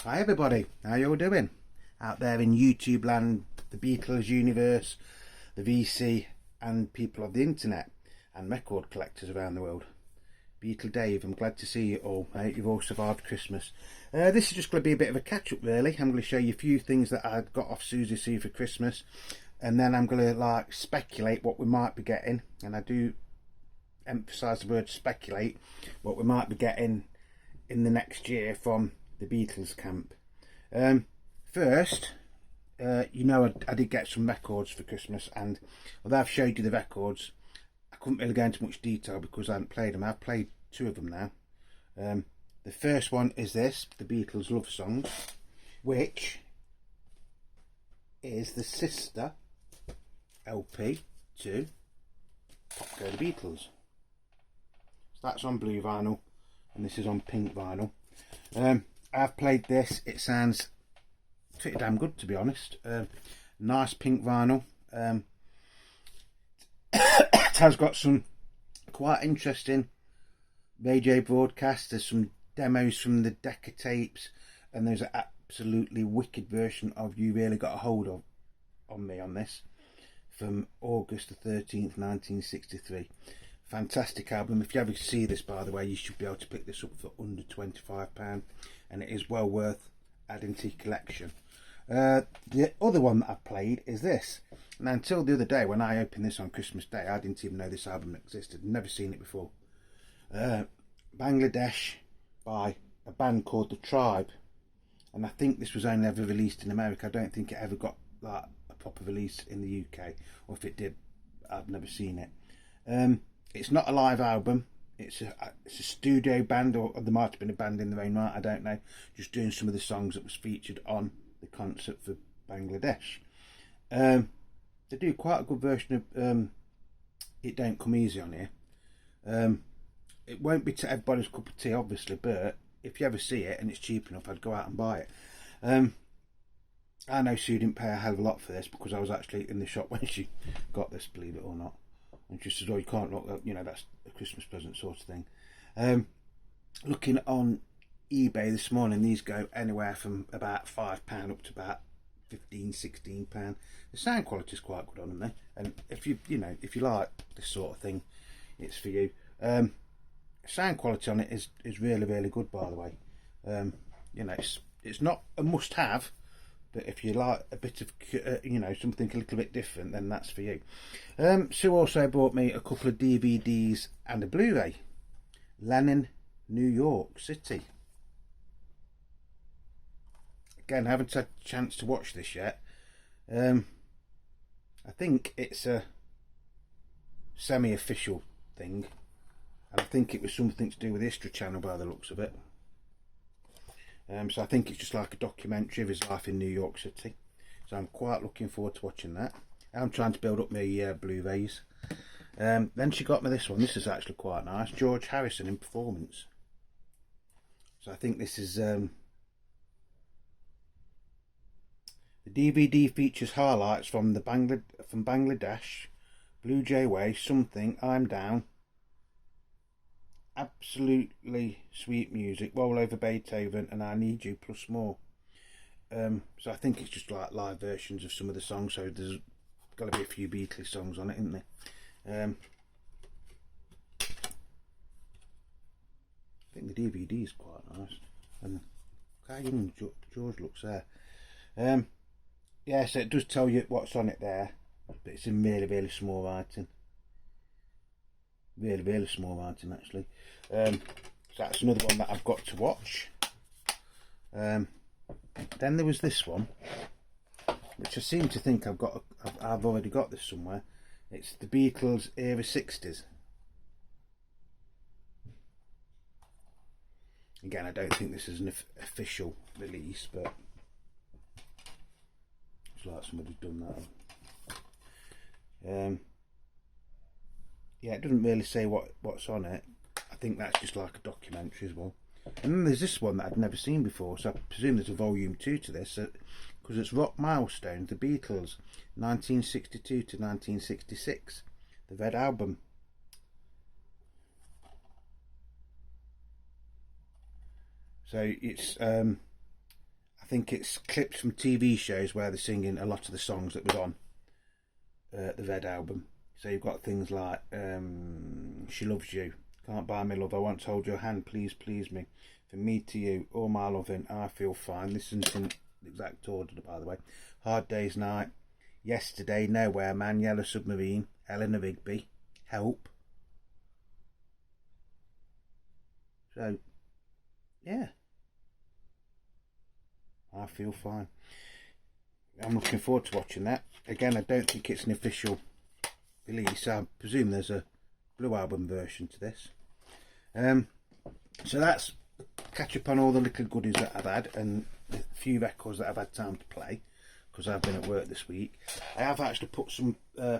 Hi everybody, how you all doing? Out there in YouTube land, the Beatles universe, the VC and people of the internet and record collectors around the world. Beatle Dave, I'm glad to see you all. I hope you've all survived Christmas. This is just going to be a bit of a catch up really. I'm going to show you a few things that I got off Susie Sue for Christmas, and then I'm going to speculate what we might be getting, and I do emphasise the word speculate, what we might be getting in the next year from the Beatles camp. First, I did get some records for Christmas, and although I've showed you the records, I couldn't really go into much detail because I hadn't played them. I've played two of them now. The first one is this, the Beatles Love Songs, which is the sister LP to Pop Go the Beatles. So that's on blue vinyl, and this is on pink vinyl. I've played this. It sounds pretty damn good, to be honest. Nice pink vinyl. It has got some quite interesting radio broadcasts. There's some demos from the Decca tapes, and there's an absolutely wicked version of You Really Got a Hold of on Me on this from August the 13th 1963. Fantastic album. If you ever see this, by the way, you should be able to pick this up for under £25, and it is well worth adding to your collection. The other one that I've played is this. Now, until the other day when I opened this on Christmas Day, I didn't even know this album existed. Never seen it before. Bangladesh by a band called The Tribe, and I think this was only ever released in America. I don't think it ever got a proper release in the UK, or if it did, I've never seen it. It's not a live album. It's a studio band, or there might have been a band in their own right, I don't know, just doing some of the songs that was featured on the concert for Bangladesh. They do quite a good version of It Don't Come Easy on here. It won't be to everybody's cup of tea, obviously, but if you ever see it and it's cheap enough, I'd go out and buy it. I know Sue didn't pay a hell of a lot for this because I was actually in the shop when she got this, believe it or not. And she says, oh, you can't look, that's a Christmas present sort of thing. Looking on eBay this morning, these go anywhere from about £5 up to about £15-16. The sound quality is quite good on them, and if you like this sort of thing, it's for you. Sound quality on it is really, really good, by the way. It's not a must-have, but if you like a bit of something a little bit different, then that's for you. Sue also bought me a couple of DVDs and a Blu-ray. Lennon, New York City. Again, I haven't had a chance to watch this yet. I think it's a semi-official thing, and I think it was something to do with History Channel by the looks of it. So I think it's just like a documentary of his life in New York City. So I'm quite looking forward to watching that. I'm trying to build up my Blu-rays. Then she got me this one. This is actually quite nice. George Harrison in performance. So I think this is... the DVD features highlights from Bangladesh, Blue Jay Way, Something, I'm Down. Absolutely sweet music, Roll Over Beethoven, and I Need You, plus more. So I think it's just like live versions of some of the songs, so there's got to be a few Beatles songs on it, isn't there? I think the DVD is quite nice, and how young George looks there. Yeah, so it does tell you what's on it there, but it's in really, really small writing. Really, really small writing, actually. So that's another one that I've got to watch. Then there was this one, which I seem to think I've already got this somewhere. It's the Beatles Era 60s. Again, I don't think this is an official release, but it's like somebody's done that. Yeah, it doesn't really say what's on it. I think that's just like a documentary as well. And then there's this one that I'd never seen before, so I presume there's a volume 2 to this, because it's Rock Milestones, the Beatles, 1962 to 1966, the Red Album. So it's I think it's clips from TV shows where they're singing a lot of the songs that was on the Red album. So you've got things like She Loves You, Can't Buy Me Love, I Want to Hold Your Hand, Please Please Me, From Me to You, All My Loving, I Feel Fine, listen to the exact order by the way, Hard Day's Night, Yesterday, Nowhere Man, Yellow Submarine, Eleanor Rigby, Help. So yeah, I Feel Fine. I'm looking forward to watching that. Again, I don't think it's an official release. I presume there's a Blue Album version to this. So that's catch up on all the little goodies that I've had and the few records that I've had time to play because I've been at work this week. I have actually put some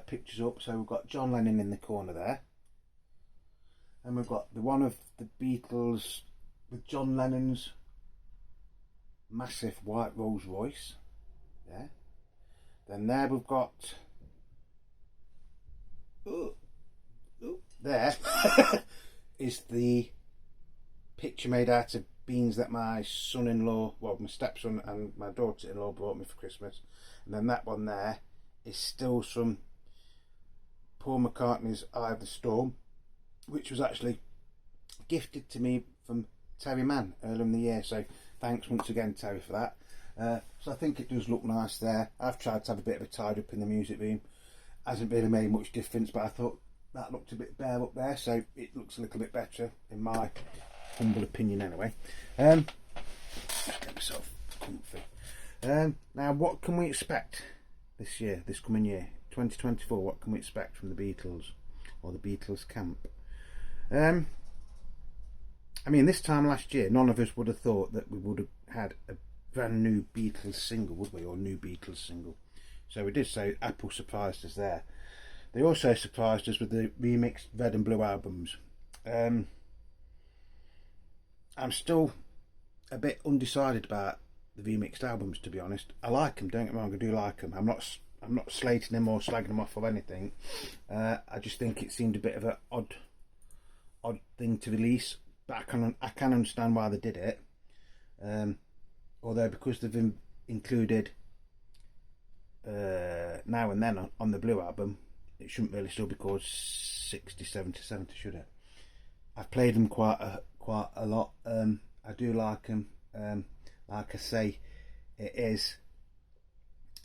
pictures up. So we've got John Lennon in the corner there, and we've got the one of the Beatles with John Lennon's massive white Rolls Royce. Yeah. Then there we've got there is the picture made out of beans that my son-in-law, well, my stepson and my daughter-in-law brought me for Christmas. And then that one there is still from Paul McCartney's Eye of the Storm, which was actually gifted to me from Terry Mann earlier in the year. So thanks once again, Terry, for that. So I think it does look nice there. I've tried to have a bit of a tidy up in the music room. Hasn't really made much difference, but I thought that looked a bit bare up there, so it looks a little bit better in my humble opinion anyway. Get myself comfy. Now what can we expect this year, this coming year, 2024? What can we expect from the Beatles or the Beatles camp? I mean, this time last year none of us would have thought that we would have had a brand new Beatles single, would we, or new Beatles single. So we did say Apple surprised us there. They also surprised us with the remixed Red and Blue albums. I'm still a bit undecided about the remixed albums, to be honest. I like them, don't get me wrong, I do like them. I'm not slating them or slagging them off or anything. I just think it seemed a bit of an odd thing to release, but I can understand why they did it. Although because they've included Now and Then on the Blue album, it shouldn't really still be called 67 to 70, should it? I've played them quite a lot. I do like them. Like I say, it is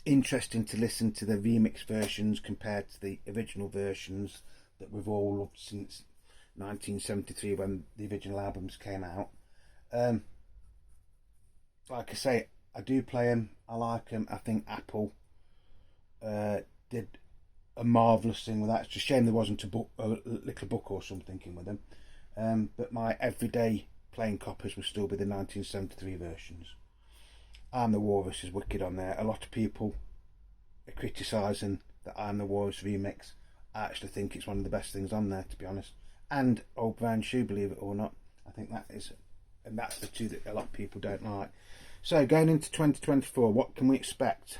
interesting to listen to the remix versions compared to the original versions that we've all loved since 1973 when the original albums came out. Like I say, I do play them. I like them. I think Apple did a marvellous thing with that. It's a shame there wasn't a little book or something in with them. But my everyday playing copies will still be the 1973 versions. I'm the Walrus is wicked on there. A lot of people are criticising the I'm the Walrus remix. I actually think it's one of the best things on there, to be honest. And Old Brown Shoe, believe it or not. I think that is, and that's the two that a lot of people don't like. So going into 2024, what can we expect?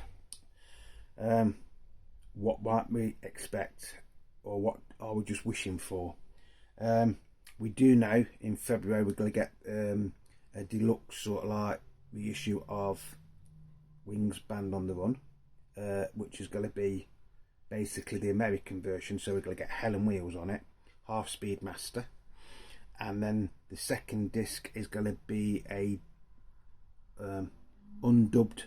What might we expect, or what are we just wishing for? We do know in February we're going to get a deluxe sort of like reissue of Wings Band on the Run, which is going to be basically the American version. So we're going to get Hell and Wheels on it, Half Speed Master, and then the second disc is going to be a undubbed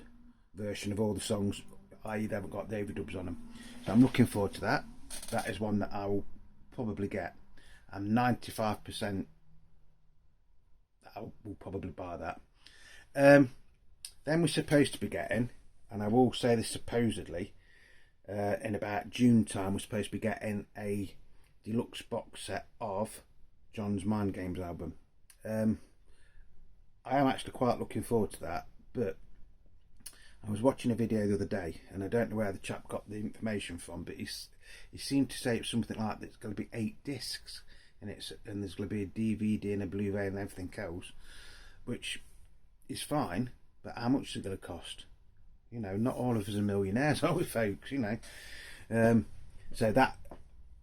version of all the songs, i.e. they haven't got the overdubs on them. So I'm looking forward to that. That is one that I will probably get. I'm 95% that I will probably buy that. Then we're supposed to be getting, and I will say this supposedly, in about June time, we're supposed to be getting a deluxe box set of John's Mind Games album. I am actually quite looking forward to that, but I was watching a video the other day, and I don't know where the chap got the information from, but he seemed to say it's something like that. It's going to be 8 discs, and there's going to be a DVD and a Blu-ray and everything else, which is fine. But how much is it going to cost? You know, not all of us are millionaires, are we, folks? You know, so that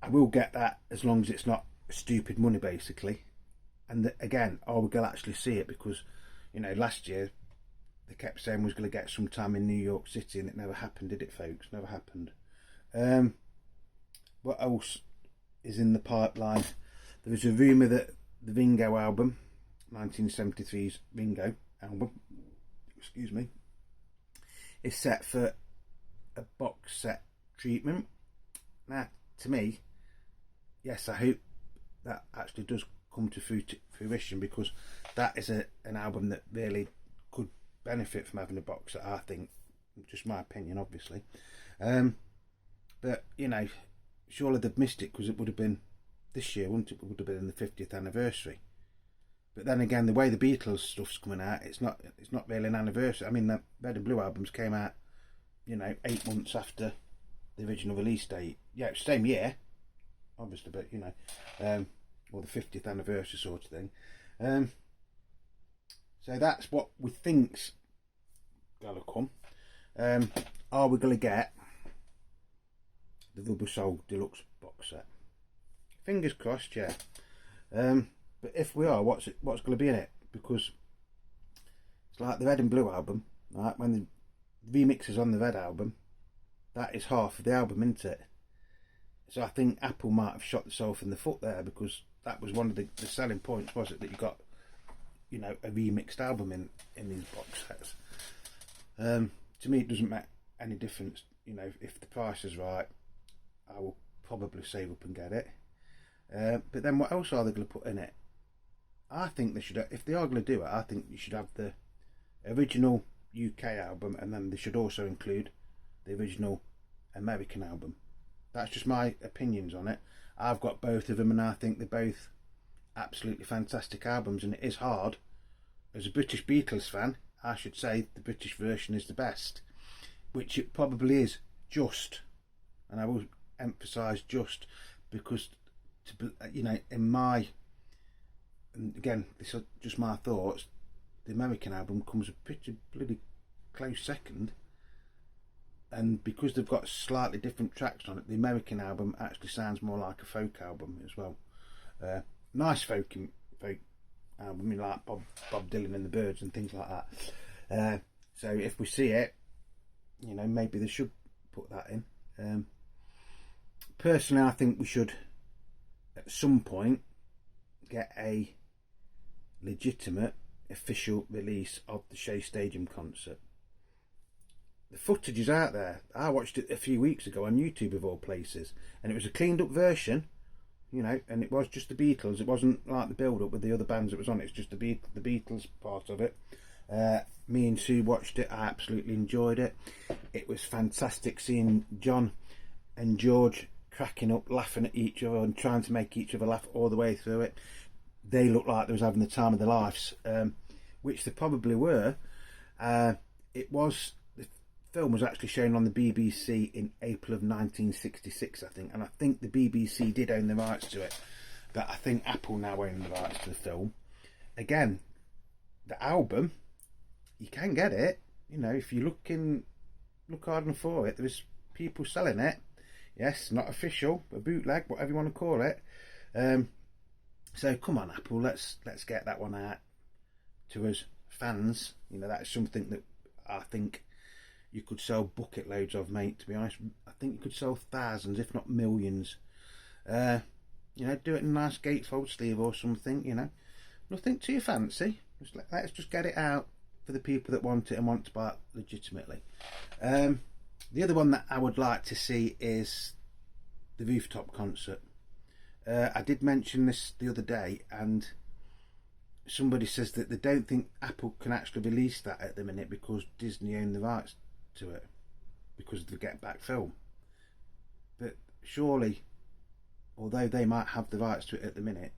I will get that as long as it's not stupid money, basically. And again, are we going to actually see it? Because, you know, last year they kept saying we was going to get some time in New York City, and it never happened, did it, folks? Never happened. What else is in the pipeline? There was a rumour that the Ringo album, 1973's Ringo album, excuse me, is set for a box set treatment. Now, to me, yes, I hope that actually does come to fruition, because that is an album that really could benefit from having a box set, I think. Just my opinion, obviously. But, you know, surely they've missed it, because it would have been this year, wouldn't it? It would have been the 50th anniversary. But then again, the way the Beatles stuff's coming out, it's not really an anniversary. I mean, the Red and Blue albums came out, you know, 8 months after the original release date. Yeah, it's the same year, obviously, but, you know, or the 50th anniversary sort of thing. So that's what we think's gonna come. Are we gonna get the vubo deluxe box set? Fingers crossed, yeah. But if we are, what's going to be in it? Because it's like the Red and Blue album, right? When the remixes on the Red album, that is half of the album, isn't it? So I think Apple might have shot themselves in the foot there, because that was one of the selling points, was it? That you got, you know, a remixed album in these box sets. To me, it doesn't make any difference. You know, if the price is right, I will probably save up and get it. But then what else are they going to put in it? I think they should, if they are going to do it, I think you should have the original UK album, and then they should also include the original American album. That's just my opinions on it. I've got both of them, and I think they're both absolutely fantastic albums, and it is hard. As a British Beatles fan, I should say the British version is the best, which it probably is, just, and I will emphasise just, because, you know, in my, and again, this is just my thoughts, the American album comes a pretty bloody close second, and because they've got slightly different tracks on it, the American album actually sounds more like a folk album as well. Nice folk album, you know, like Bob Dylan and the Byrds and things like that. So if we see it, you know, maybe they should put that in. Personally, I think we should at some point get a legitimate official release of the Shea Stadium concert. The footage is out there. I watched it a few weeks ago on YouTube, of all places, and it was a cleaned up version, you know, and it was just the Beatles. It wasn't like the build up with the other bands that was on it. It's just the Beatles part of it. Me and Sue watched it. I absolutely enjoyed it. It was fantastic seeing John and George cracking up, laughing at each other and trying to make each other laugh all the way through it. They looked like they was having the time of their lives, which they probably were. The film was actually shown on the BBC in April of 1966, I think, and I think the BBC did own the rights to it, but I think Apple now own the rights to the film. Again, the album, you can get it, you know, if you look hard enough for it. There's people selling it. Yes, not official, a bootleg, whatever you want to call it. So come on, Apple, let's get that one out to us fans. You know, that is something that I think you could sell bucket loads of, mate, to be honest. I think you could sell thousands, if not millions. You know, do it in a nice gatefold sleeve or something, you know. Nothing to your fancy. Let's just get it out for the people that want it and want to buy it legitimately. The other one that I would like to see is the rooftop concert. I did mention this the other day, and somebody says that they don't think Apple can actually release that at the minute because Disney own the rights to it, because of the Get Back film. But surely, although they might have the rights to it at the minute,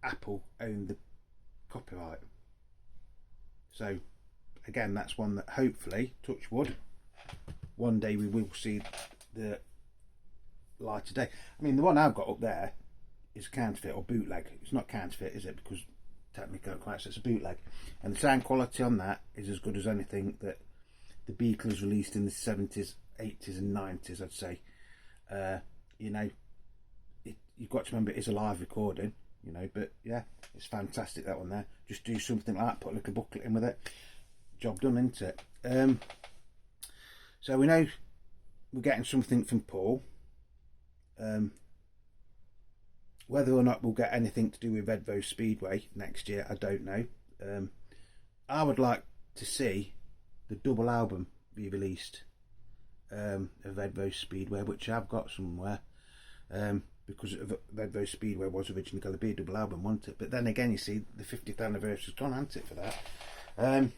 Apple own the copyright. So again, that's one that hopefully, touch wood, one day we will see the light of day. I mean, the one I've got up there is counterfeit or bootleg. It's not counterfeit, is it? Because technically quite, so it's a bootleg, and the sound quality on that is as good as anything that the Beatles released in the 70s, 80s and 90s, I'd say. You know, you've got to remember it is a live recording, you know, but yeah, it's fantastic, that one there. Just do something like that, put a little booklet in with it. job done, isn't it? So we know we're getting something from Paul. Whether or not we'll get anything to do with Redvo Speedway next year, I don't know. I would like to see the double album be released of Redvo Speedway, which I've got somewhere, because Redvo Speedway was originally going to be a double album, wasn't it? But then again, you see, the 50th anniversary's gone, hasn't it, for that?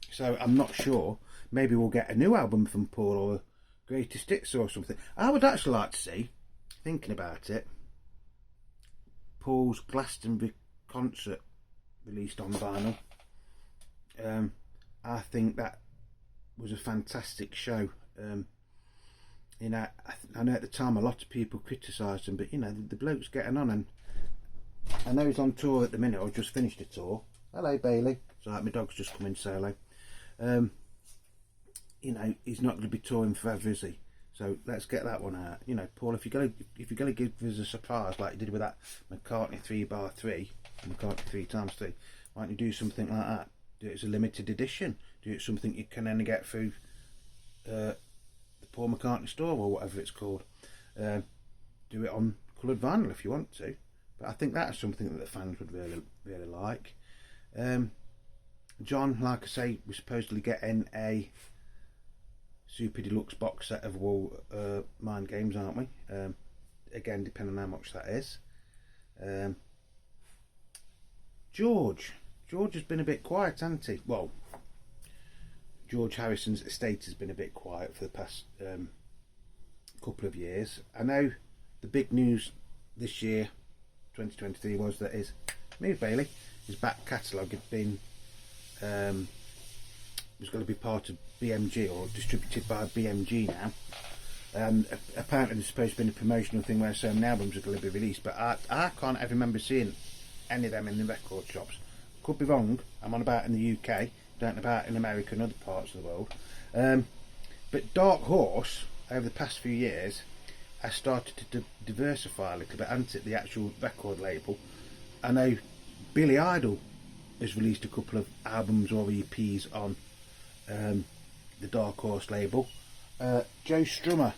So I'm not sure. Maybe we'll get a new album from Paul, or a greatest hits or something. I would actually like to see, thinking about it, Paul's Glastonbury concert released on vinyl. I think that was a fantastic show. You know, I know at the time a lot of people criticised him, but you know, the bloke's getting on, and I know he's on tour at the minute, or just finished a tour. Hello, Bailey. It's like my dog's just come in solo. You know, he's not going to be touring forever, is he? So let's get that one out. You know, Paul, if you're gonna give us a surprise like you did with that McCartney 3x3, McCartney 3x3, why don't you do something like that? Do it as a limited edition. Do it something you can only get through the Paul McCartney store, or whatever it's called. Do it on coloured vinyl if you want to. But I think that's something that the fans would really like. John, like I say, we're supposedly getting a super deluxe box set of all Mind Games, aren't we? Again, depending on how much that is. George has been a bit quiet, hasn't he? Well, George Harrison's estate has been a bit quiet for the past couple of years. I know the big news this year, 2023, was that his back catalogue had been was going to be part of BMG, or distributed by BMG now. Apparently there's supposed to be a promotional thing where certain albums are going to be released, but I can't ever remember seeing any of them in the record shops. Could be wrong. I'm on about in the UK, don't know about in America and other parts of the world. But Dark Horse, over the past few years, has started to diversify a little bit, hasn't it, the actual record label. I know Billy Idol has released a couple of albums or EPs on the Dark Horse label. Joe Strummer,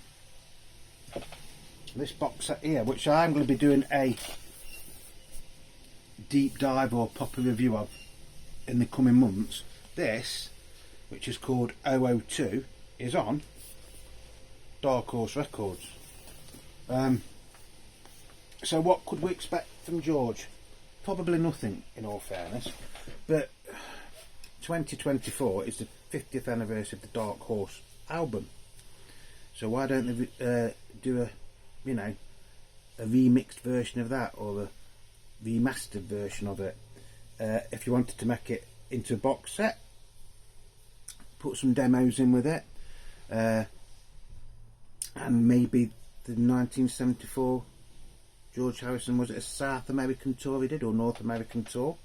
this box set here, which I'm going to be doing a deep dive or proper review of in the coming months. This, which is called 002, is on Dark Horse Records. So what could we expect from George? Probably nothing, in all fairness, but 2024 is the 50th anniversary of the Dark Horse album, so why don't they do a remixed version of that, or a remastered version of it? If you wanted to make it into a box set, put some demos in with it, and maybe the 1974 George Harrison, was it a South American tour he did, or North American tour?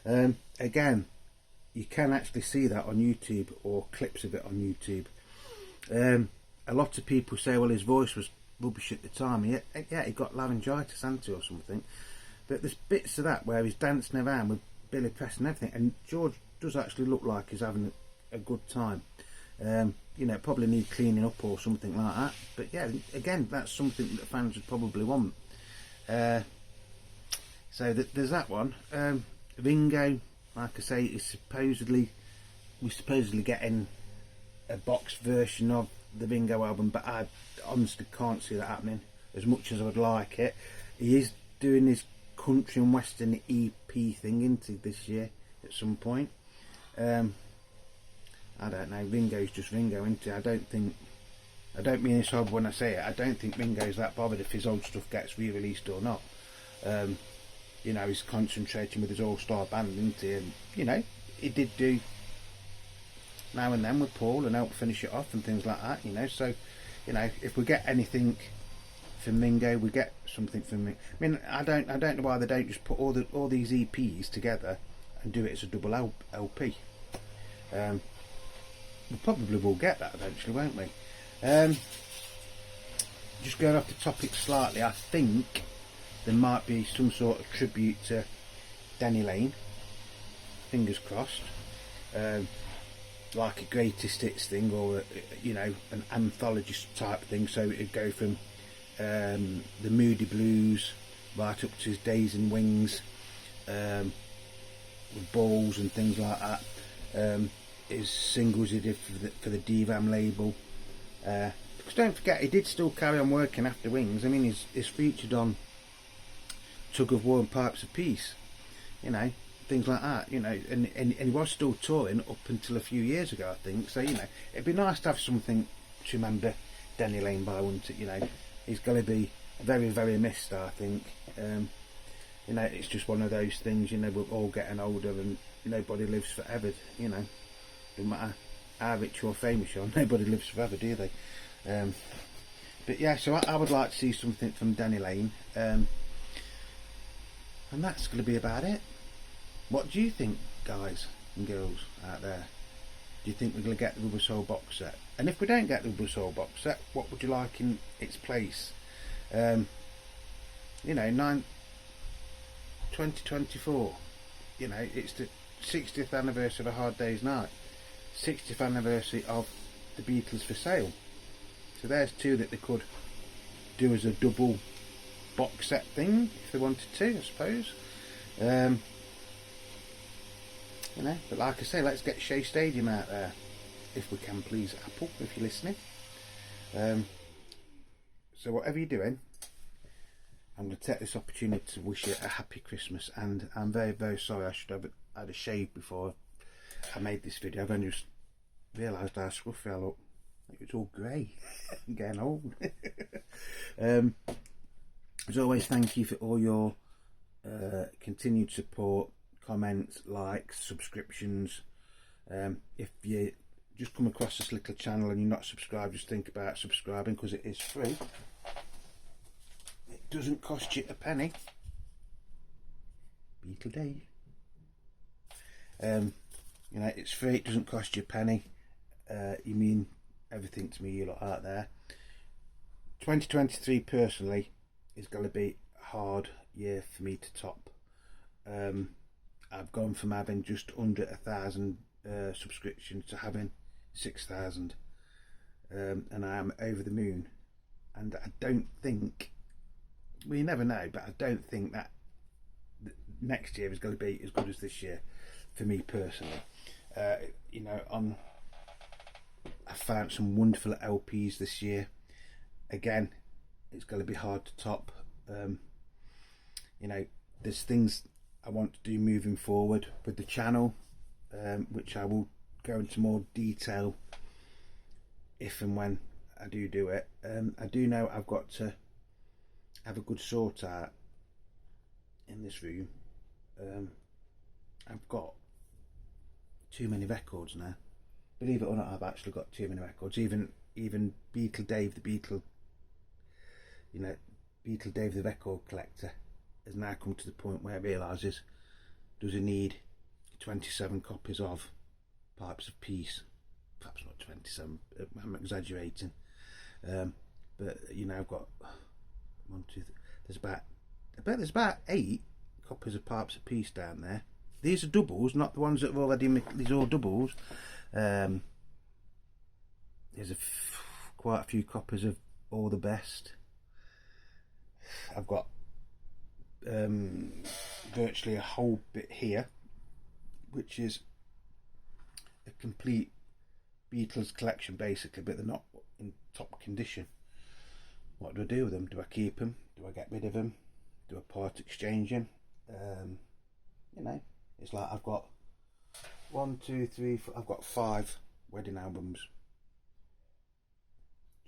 Again, you can actually see that on YouTube, or clips of it on YouTube. A lot of people say, well, his voice was rubbish at the time. Yeah, he got laryngitis, hadn't he, or something. But there's bits of that where he's dancing around with Billy Preston and everything, and George does actually look like he's having a good time. You know, probably need cleaning up or something like that. But yeah, again, that's something that fans would probably want. So there's that one. Ringo, like I say, we're supposedly getting a box version of the Ringo album, but I honestly can't see that happening, as much as I would like it. He is doing his country and western EP thing into this year at some point. I don't know, Ringo's just Ringo, isn't he? I don't mean this horrible when I say it, I don't think Ringo's that bothered if his old stuff gets re-released or not. You know, he's concentrating with his all-star band, isn't he? And, you know, he did do now and then with Paul and help finish it off and things like that, you know. So, you know, if we get anything from Ringo, we get something from me. I mean, I don't know why they don't just put all these EPs together and do it as a double LP. We probably will get that eventually, won't we? Just going off the topic slightly, I think there might be some sort of tribute to Denny Lane. Fingers crossed. like a greatest hits thing, or you know, an anthology type thing. So it'd go from the Moody Blues right up to his Days and Wings, with balls and things like that. His singles he did for the DVAM label. Because don't forget, he did still carry on working after Wings. I mean, he's featured on Tug of War and Pipes of Peace, you know, things like that, you know, and he was still touring up until a few years ago, I think. So, you know, it'd be nice to have something to remember Denny Lane by, wouldn't it? You know, he's going to be very, very missed, I think. You know, it's just one of those things, you know, we're all getting older and nobody lives forever, you know. Doesn't matter how rich or famous you are, nobody lives forever, do they? But yeah, so I would like to see something from Denny Lane, and that's going to be about it. What do you think, guys and girls out there? Do you think we're going to get the Rubber Soul box set? And if we don't get the Rubber Soul box set, what would you like in its place? You know, 2024, you know, it's the 60th anniversary of A Hard Day's Night, 60th anniversary of the Beatles for Sale. So there's two that they could do as a double box set thing if they wanted to, I suppose. You know, but like I say, let's get Shea Stadium out there if we can, please, Apple, if you're listening. So whatever you're doing, I'm going to take this opportunity to wish you a happy Christmas, and I'm very, very sorry. I should have had a shave before I made this video. I've only just realised how scruffy I look. It's all grey. I'm getting old. As always, thank you for all your continued support, comments, likes, subscriptions. If you just come across this little channel and you're not subscribed, just think about subscribing, because it is free. It doesn't cost you a penny. Beatle Day. You know, it's free, it doesn't cost you a penny. You mean everything to me, you lot out there. 2023 personally is going to be a hard year for me to top. I've gone from having just under 1,000 subscriptions to having 6,000, and I am over the moon. And I don't think, well, you never know, but I don't think that next year is going to be as good as this year for me personally. You know, I found some wonderful LPs this year. Again, it's going to be hard to top. You know, there's things I want to do moving forward with the channel, which I will go into more detail if and when I do it. I do know I've got to have a good sort out in this room. I've got too many records now. Believe it or not, I've actually got too many records. Even Beatle Dave, the Beatle, you know, Beatle Dave the record collector, has now come to the point where he realises, does he need 27 copies of Pipes of Peace? Perhaps not 27, I'm exaggerating. But you know, I've got one, two, there's about 8 copies of Pipes of Peace down there. These are doubles, not the ones that have already made. These are all doubles. There's quite a few copies of All the Best. I've got virtually a whole bit here, which is a complete Beatles collection basically, but they're not in top condition. What do I do with them? Do I keep them? Do I get rid of them? Do I part exchange them? You know, it's like I've got 1, 2, 3, 4, I've got 5 wedding albums.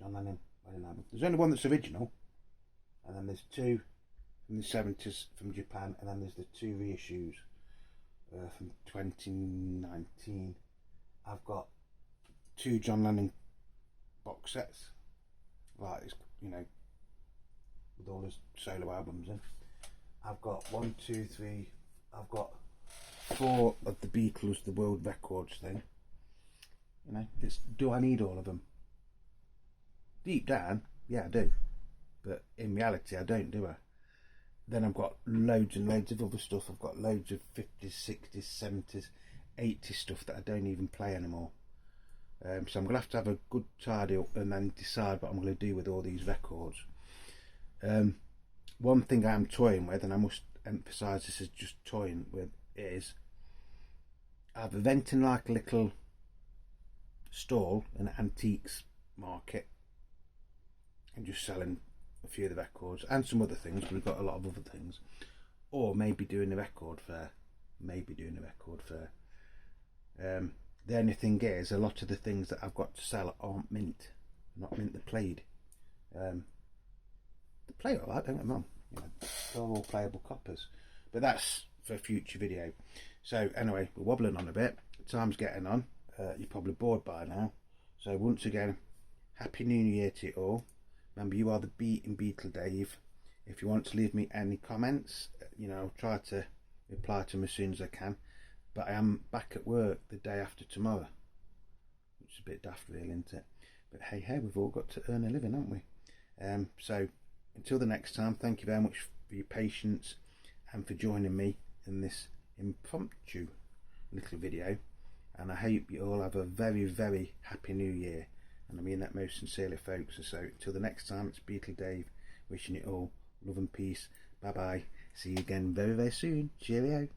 John Lennon wedding album. There's only one that's original, and then there's 2 from the 70s from Japan, and then there's the 2 reissues from 2019. I've got 2 John Lennon box sets, like, you know, with all his solo albums in. I've got 1, 2, 3, I've got 4 of the Beatles, the world records thing. You know, do I need all of them? Deep down, yeah, I do, but in reality I don't, do I? Then I've got loads and loads of other stuff. I've got loads of 50s, 60s, 70s, 80s stuff that I don't even play anymore. So I'm going to have a good tidy up and then decide what I'm going to do with all these records. One thing I'm toying with, and I must emphasise this is just toying with, is I've invented like a little stall, an antiques market, and just selling a few of the records and some other things. We've got a lot of other things, or maybe doing a record fair. The only thing is, a lot of the things that I've got to sell aren't mint, not mint. They're played. They play alright, don't get me wrong. You know, they're all playable coppers, but that's for a future video. So anyway, we're wobbling on a bit. Time's getting on. You're probably bored by now. So once again, Happy New Year to you all. Remember, you are the Beat and Beetle Dave. If you want to leave me any comments, you know, I'll try to reply to them as soon as I can. But I am back at work the day after tomorrow, which is a bit daft really, isn't it? But hey, we've all got to earn a living, haven't we? So until the next time, thank you very much for your patience and for joining me in this impromptu little video. And I hope you all have a very, very happy new year. And I mean that most sincerely, folks. So until the next time, it's Beetle Dave wishing you all love and peace. Bye bye. See you again very, very soon. Cheerio.